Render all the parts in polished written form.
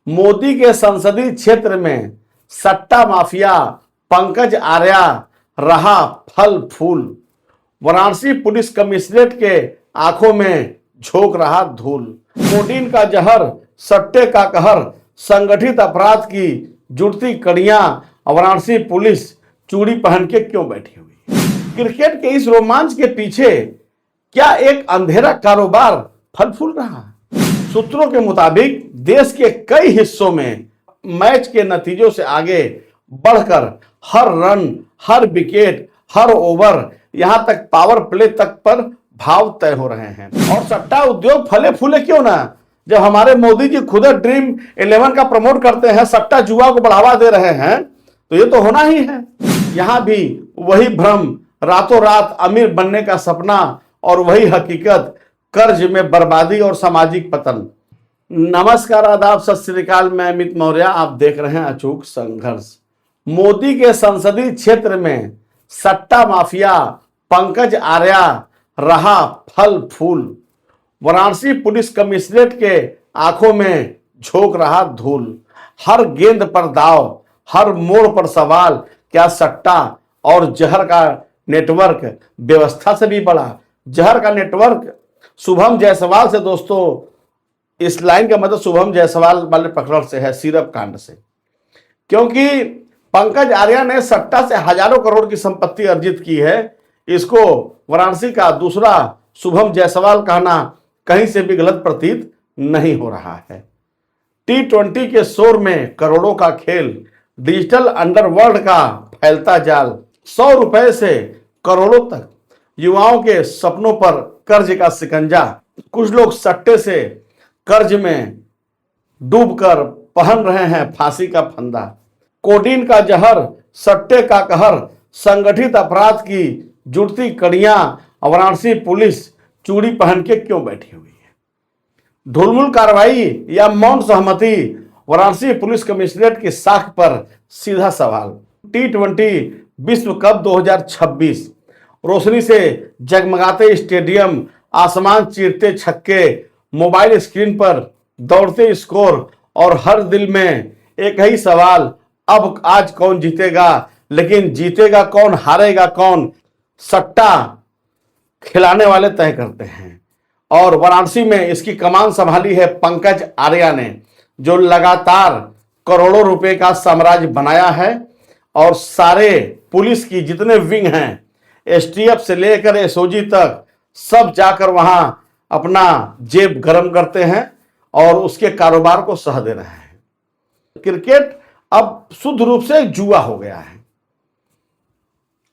मोदी के संसदीय क्षेत्र में सट्टा माफिया पंकज आर्या रहा फल फूल। वाराणसी पुलिस कमिश्नरेट के आंखों में झोंक रहा धूल। कोडीन का जहर, सट्टे का कहर, संगठित अपराध की जुड़ती कड़ियां, वाराणसी पुलिस चूड़ी पहन के क्यों बैठी हुई? क्रिकेट के इस रोमांच के पीछे क्या एक अंधेरा कारोबार फल फूल रहा है? सूत्रों के मुताबिक देश के कई हिस्सों में मैच के नतीजों से आगे बढ़कर हर रन, हर विकेट, हर ओवर, यहां तक पावर प्ले तक पर भाव तय हो रहे हैं। और सट्टा उद्योग फले फूले क्यों ना, जब हमारे मोदी जी खुद ड्रीम 11 का प्रमोट करते हैं, सट्टा जुआ को बढ़ावा दे रहे हैं, तो ये तो होना ही है। यहां भी वही भ्रम, रातों रात अमीर बनने का सपना, और वही हकीकत, कर्ज में बर्बादी और सामाजिक पतन। नमस्कार, आदाब, सत श्री अकाल। मैं अमित मौर्य, आप देख रहे हैं अचूक संघर्ष। मोदी के संसदीय क्षेत्र में सट्टा माफिया पंकज आर्या रहा फल फूल। वाराणसी पुलिस कमिश्नरेट के आंखों में झोंक रहा धूल। हर गेंद पर दाव, हर मोड़ पर सवाल, क्या सट्टा और जहर का नेटवर्क व्यवस्था से भी बड़ा? जहर का नेटवर्क शुभम जायसवाल से, दोस्तों इस लाइन का मतलब शुभम जायसवाल वाले प्रकरण से है, सिरप कांड से। क्योंकि पंकज आर्या ने सट्टा से हजारों करोड़ की संपत्ति अर्जित की है। इसको वाराणसी का दूसरा शुभम जायसवाल कहना कहीं से भी गलत प्रतीत नहीं हो रहा है। T20 के शोर में करोड़ों का खेल, डिजिटल अंडरवर्ल्ड का फैलता जाल, 100 रुपए से करोड़ों तक, युवाओं के सपनों पर कर्ज का शिकंजा। कुछ लोग सट्टे से कर्ज में डूबकर पहन रहे हैं फांसी का फंदा। कोडीन का जहर, सट्टे का कहर, संगठित अपराध की जुड़ती कड़ियां, वाराणसी पुलिस चूड़ी पहन के क्यों बैठी हुई है? ढुलमुल कार्रवाई या मौन सहमति? वाराणसी पुलिस कमिश्नरेट की साख पर सीधा सवाल। T20 विश्व कप 2026, रोशनी से जगमगाते स्टेडियम, आसमान चीरते छक्के, मोबाइल स्क्रीन पर दौड़ते स्कोर, और हर दिल में एक ही सवाल, अब आज कौन जीतेगा? लेकिन जीतेगा कौन, हारेगा कौन, सट्टा खिलाने वाले तय करते हैं। और वाराणसी में इसकी कमान संभाली है पंकज आर्या ने, जो लगातार करोड़ों रुपए का साम्राज्य बनाया है। और सारे पुलिस की जितने विंग हैं, STF से लेकर SOG तक, सब जाकर वहां अपना जेब गरम करते हैं और उसके कारोबार को सह दे रहे हैं। क्रिकेट अब शुद्ध रूप से एक जुआ हो गया है,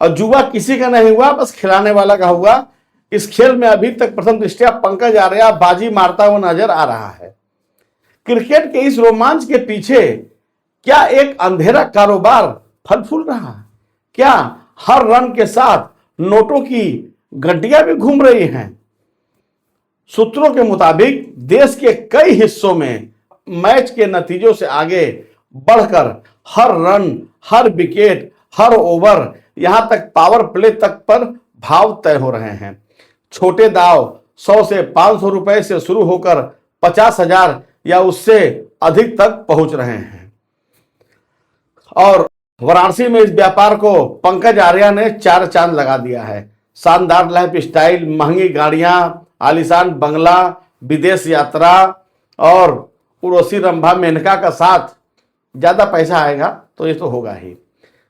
और जुआ किसी का नहीं हुआ, बस खिलाने वाला का हुआ। इस खेल में अभी तक प्रथम दृष्टया पंकज आर्या बाजी मारता हुआ नजर आ रहा है। क्रिकेट के इस रोमांच के पीछे क्या एक अंधेरा कारोबार फल फूल रहा है? क्या हर रन के साथ नोटों की गड्डियां भी घूम रही हैं? सूत्रों के मुताबिक देश के कई हिस्सों में मैच के नतीजों से आगे बढ़कर हर रन, हर विकेट, हर ओवर, यहां तक पावर प्ले तक पर भाव तय हो रहे हैं। छोटे दाव 100 से 500 रुपए से शुरू होकर 50,000 या उससे अधिक तक पहुंच रहे हैं। और वाराणसी में इस व्यापार को पंकज आर्या ने 4 चांद लगा दिया है। शानदार लाइफ स्टाइल, महंगी गाड़ियां, आलीशान बंगला, विदेश यात्रा, और उर्वशी रंभा मेनका का साथ। ज्यादा पैसा आएगा तो ये तो होगा ही।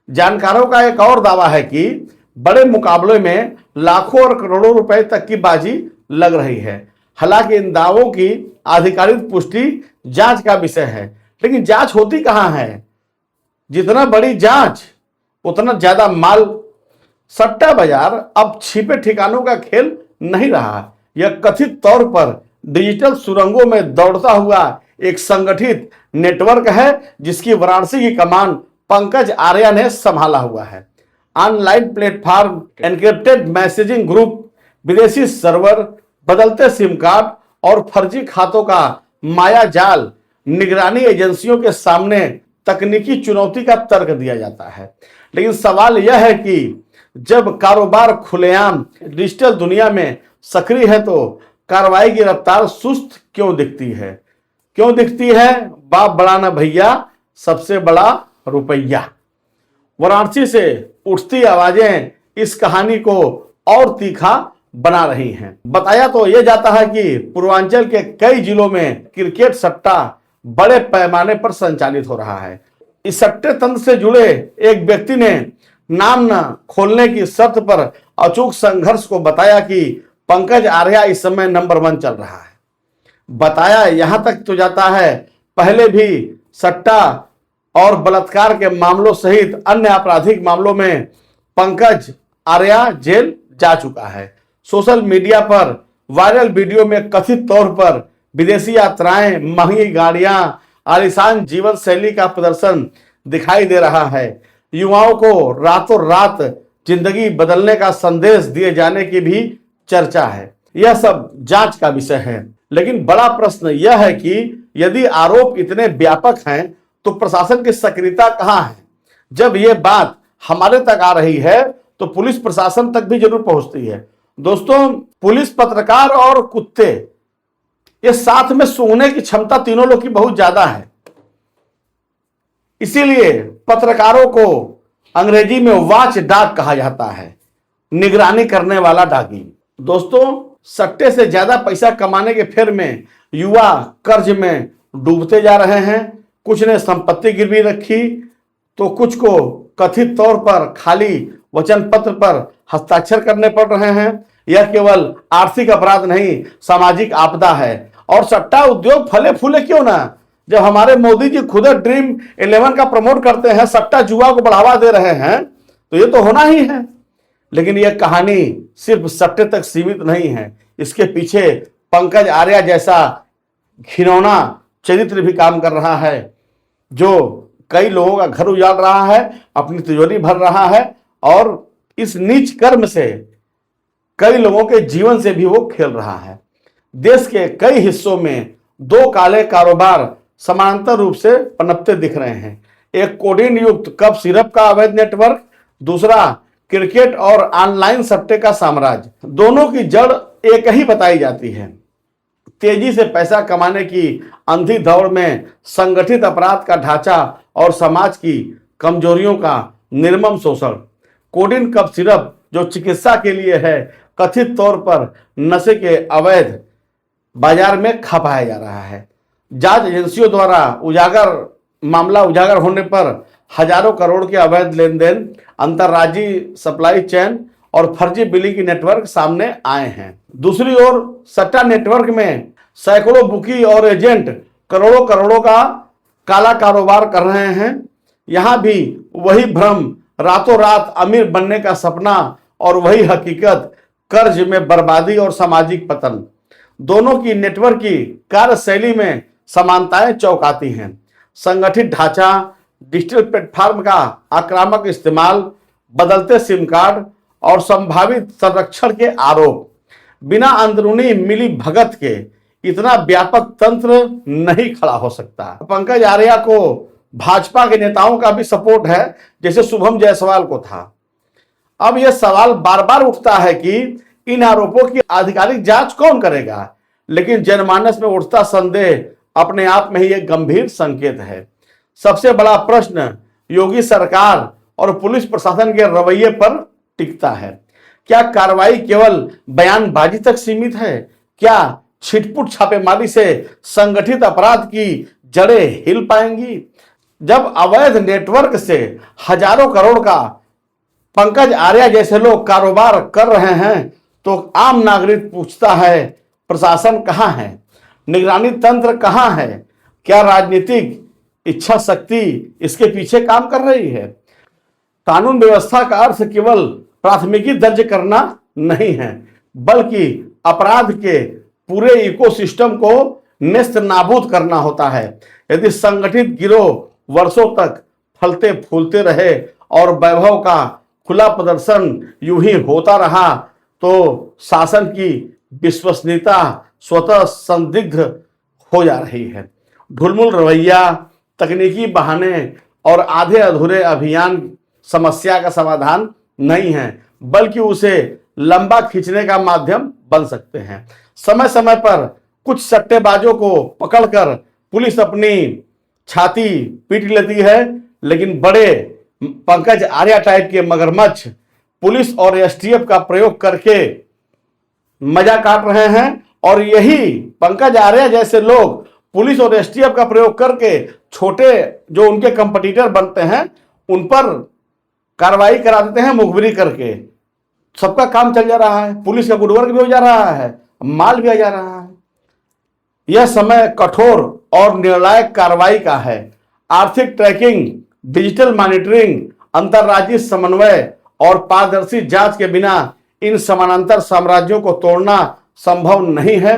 जानकारों का एक और दावा है कि बड़े मुकाबले में लाखों और करोड़ों रुपए तक की बाजी लग रही है। हालांकि इन दावों की आधिकारिक पुष्टि जांच का विषय है, लेकिन जांच होती कहां है? जितना बड़ी जांच उतना ज्यादा माल। सट्टा बाजार अब छिपे ठिकानों का खेल नहीं रहा, यह कथित तौर पर डिजिटल सुरंगों में दौड़ता हुआ एक संगठित नेटवर्क है, जिसकी वाराणसी की कमान पंकज आर्या ने संभाला हुआ है। Online platform, encrypted messaging group, विदेशी सर्वर, बदलते सिम कार्ड और फर्जी खातों का माया जाल, निगरानी एजेंसियों के सामने तकनीकी चुनौती का तर्क दिया जाता है। लेकिन सवाल यह है कि जब कारोबार खुलेआम डिजिटल दुनिया में सक्रिय है, तो कार्रवाई की रफ्तार सुस्त क्यों दिखती है? बाप बड़ा ना भैया, सबसे बड़ा रुपया। वाराणसी से उठती आवाजें इस कहानी को और तीखा बना रही हैं। बताया तो यह जाता है कि पूर्वांचल के कई जिलों में क्रिकेट सट्टा बड़े पैमाने पर संचालित हो रहा है। इस सट्टे तंत्र से जुड़े एक व्यक्ति ने नाम न खोलने की शर्त पर अचूक संघर्ष को बताया कि पंकज आर्या इस समय नंबर 1 चल रहा है। बताया यहां तक तो जाता है, पहले भी सट्टा और बलात्कार के मामलों सहित अन्य आपराधिक मामलों में पंकज आर्या जेल जा चुका है। सोशल मीडिया पर वायरल वीडियो में कथित तौर पर विदेशी यात्राएं, महंगी गाड़ियां, आलीशान जीवन शैली का प्रदर्शन दिखाई दे रहा है। युवाओं को रातों रात जिंदगी बदलने का संदेश दिए जाने की भी चर्चा है। यह सब जांच का विषय है, लेकिन बड़ा प्रश्न यह है कि यदि आरोप इतने व्यापक हैं तो प्रशासन की सक्रियता कहां है? जब यह बात हमारे तक आ रही है तो पुलिस प्रशासन तक भी जरूर पहुंचती है। दोस्तों, पुलिस, पत्रकार और कुत्ते, ये साथ में सूंघने की क्षमता तीनों लोग की बहुत ज्यादा है। इसीलिए पत्रकारों को अंग्रेजी में वॉच डॉग कहा जाता है, निगरानी करने वाला डागी। दोस्तों, सट्टे से ज्यादा पैसा कमाने के फेर में युवा कर्ज में डूबते जा रहे हैं। कुछ ने संपत्ति गिरवी रखी तो कुछ को कथित तौर पर खाली वचन पत्र पर हस्ताक्षर करने पड़ रहे हैं। यह केवल आर्थिक अपराध नहीं, सामाजिक आपदा है। और सट्टा उद्योग फले फूले क्यों ना, जब हमारे मोदी जी खुद ड्रीम 11 का प्रमोट करते हैं, सट्टा जुआ को बढ़ावा दे रहे हैं, तो ये तो होना ही है। लेकिन यह कहानी सिर्फ सट्टे तक सीमित नहीं है। इसके पीछे पंकज आर्या जैसा घिनौना चरित्र भी काम कर रहा है, जो कई लोगों का घर उजाड़ रहा है, अपनी तिजोरी भर रहा है और इस नीच कर्म से कई लोगों के जीवन से भी वो खेल रहा है। देश के कई हिस्सों में 2 काले कारोबार समानांतर रूप से पनपते दिख रहे हैं। एक कोडीन युक्त कप सिरप का अवैध नेटवर्क, दूसरा क्रिकेट और ऑनलाइन सट्टे का साम्राज्य। दोनों की जड़ एक ही बताई जाती है, तेजी से पैसा कमाने की अंधी दौड़ में संगठित अपराध का ढांचा और समाज की कमजोरियों का निर्मम शोषण। कोडीन कप सिरप जो चिकित्सा के लिए है, कथित तौर पर नशे के अवैध बाजार में खपाया जा रहा है। जांच एजेंसियों द्वारा मामला उजागर होने पर हजारों करोड़ के अवैध लेन देन, अंतर्राज्यीय सप्लाई चेन और फर्जी बिलिंग की नेटवर्क सामने आए हैं। दूसरी ओर सट्टा नेटवर्क में सैकड़ों बुकी और एजेंट करोड़ों करोड़ों का काला कारोबार कर रहे हैं। यहां भी वही भ्रम, रातों रात अमीर बनने का सपना और वही हकीकत, कर्ज में बर्बादी और सामाजिक पतन। दोनों की नेटवर्क की कार्यशैली में समानताएं चौंकाती हैं। संगठित ढांचा, डिजिटल प्लेटफॉर्म का आक्रामक इस्तेमाल, बदलते सिम कार्ड और संभावित संरक्षण के आरोप। बिना अंदरूनी मिली भगत के इतना व्यापक तंत्र नहीं खड़ा हो सकता। पंकज आर्या को भाजपा के नेताओं का भी सपोर्ट है, जैसे शुभम जायसवाल को था। अब यह सवाल बार बार उठता है कि इन आरोपों की आधिकारिक जांच कौन करेगा। लेकिन जनमानस में उठता संदेह अपने आप में ही एक गंभीर संकेत है। सबसे बड़ा प्रश्न योगी सरकार और पुलिस प्रशासन के रवैये पर टिकता है। क्या कार्रवाई केवल बयानबाजी तक सीमित है? क्या छिटपुट छापेमारी से संगठित अपराध की जड़ें हिल पाएंगी? जब अवैध नेटवर्क से हजारों करोड़ का पंकज आर्या जैसे लोग कारोबार कर रहे हैं तो आम नागरिक पूछता है, प्रशासन कहां है? निगरानी तंत्र कहां है? क्या राजनीतिक इच्छा शक्ति इसके पीछे काम कर रही है? कानून व्यवस्था का अर्थ केवल प्राथमिकी दर्ज करना नहीं है, बल्कि अपराध के पूरे इकोसिस्टम को नेस्त नाबूद करना होता है। यदि संगठित गिरोह वर्षों तक फलते फूलते रहे और वैभव का खुला प्रदर्शन यूं ही होता रहा तो शासन की विश्वसनीयता स्वतः संदिग्ध हो जा रही है। ढुलमुल रवैया, तकनीकी बहाने और आधे अधूरे अभियान समस्या का समाधान नहीं है, बल्कि उसे लंबा खींचने का माध्यम बन सकते हैं। समय समय पर कुछ सट्टेबाजों को पकड़कर पुलिस अपनी छाती पीट लेती है, लेकिन बड़े पंकज आर्या टाइप के मगरमच्छ पुलिस और एसटीएफ का प्रयोग करके मजा काट रहे हैं। और यही पंकज आर्या जैसे लोग पुलिस और एसटीएफ का प्रयोग करके छोटे जो उनके कंपटीटर बनते हैं उन पर कार्रवाई करा देते हैं मुखबिरी करके। सबका काम चल जा रहा है, पुलिस का गुडवर्क भी हो जा रहा है, माल भी आ जा रहा है। यह समय कठोर और निर्णायक कार्रवाई का है। आर्थिक ट्रैकिंग, डिजिटल मॉनिटरिंग, अंतर्राज्यीय समन्वय और पारदर्शी जांच के बिना इन समानांतर साम्राज्यों को तोड़ना संभव नहीं है,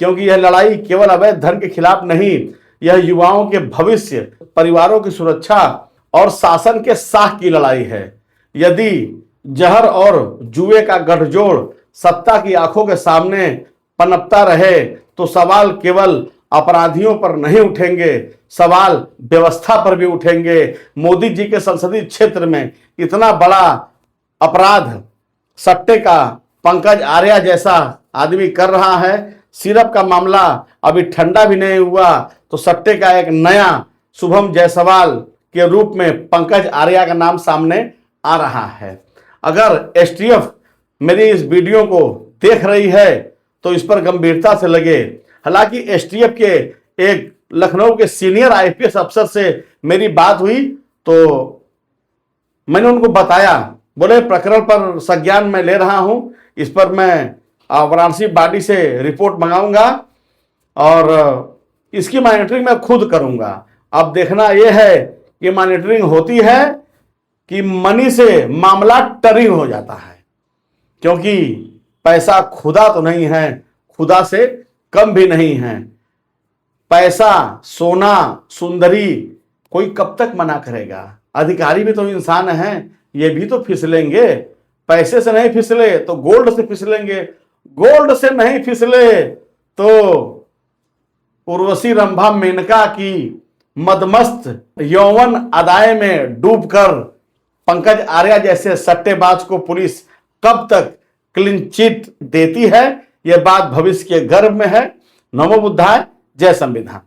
क्योंकि यह लड़ाई केवल अवैध धन के खिलाफ नहीं, यह युवाओं के भविष्य, परिवारों की सुरक्षा और शासन के साख की लड़ाई है। यदि जहर और जुए का गठजोड़ सत्ता की आंखों के सामने पनपता रहे तो सवाल केवल अपराधियों पर नहीं उठेंगे, सवाल व्यवस्था पर भी उठेंगे। मोदी जी के संसदीय क्षेत्र में इतना बड़ा अपराध सट्टे का पंकज आर्या जैसा आदमी कर रहा है। सिरप का मामला अभी ठंडा भी नहीं हुआ तो सट्टे का एक नया शुभम जायसवाल के रूप में पंकज आर्या का नाम सामने आ रहा है। अगर एसटीएफ मेरी इस वीडियो को देख रही है तो इस पर गंभीरता से लगे। हालांकि एसटीएफ के एक लखनऊ के सीनियर आईपीएस अफसर से मेरी बात हुई तो मैंने उनको बताया, बोले प्रकरण पर संज्ञान मैं ले रहा हूं, इस पर मैं वाराणसी बॉडी से रिपोर्ट मंगाऊंगा और इसकी मॉनिटरिंग मैं खुद करूंगा। अब देखना यह है कि मॉनिटरिंग होती है कि मनी से मामला टरिंग हो जाता है, क्योंकि पैसा खुदा तो नहीं है, खुदा से कम भी नहीं है। पैसा, सोना, सुंदरी कोई कब तक मना करेगा? अधिकारी भी तो इंसान हैं, ये भी तो फिसलेंगे। पैसे से नहीं फिसले तो गोल्ड से फिसलेंगे, गोल्ड से नहीं फिसले तो उर्वशी रंभा मेनका की मदमस्त यौवन अदाए में डूबकर पंकज आर्या जैसे सट्टेबाज को पुलिस कब तक क्लीन चिट देती है, यह बात भविष्य के गर्भ में है। नमो बुद्धाय, जय संविधान।